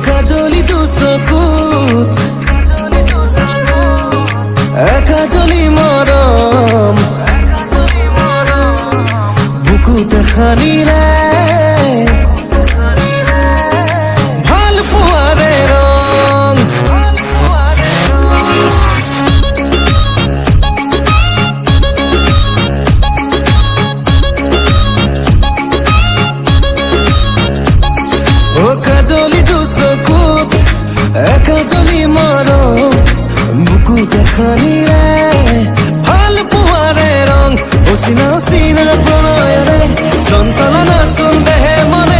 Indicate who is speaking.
Speaker 1: কাজলি দু চকুত একাজলি মৰম বুকুতে খানিলে ভাল পোৱাৰে ৰং কাজলি দু চকুত একাজলি মৰম বুকুতে খানিলে ভাল পোৱাৰে ৰং অচিনা অচিনা প্ৰণয়েৰে চঞ্চলনা চোন দেহে মনে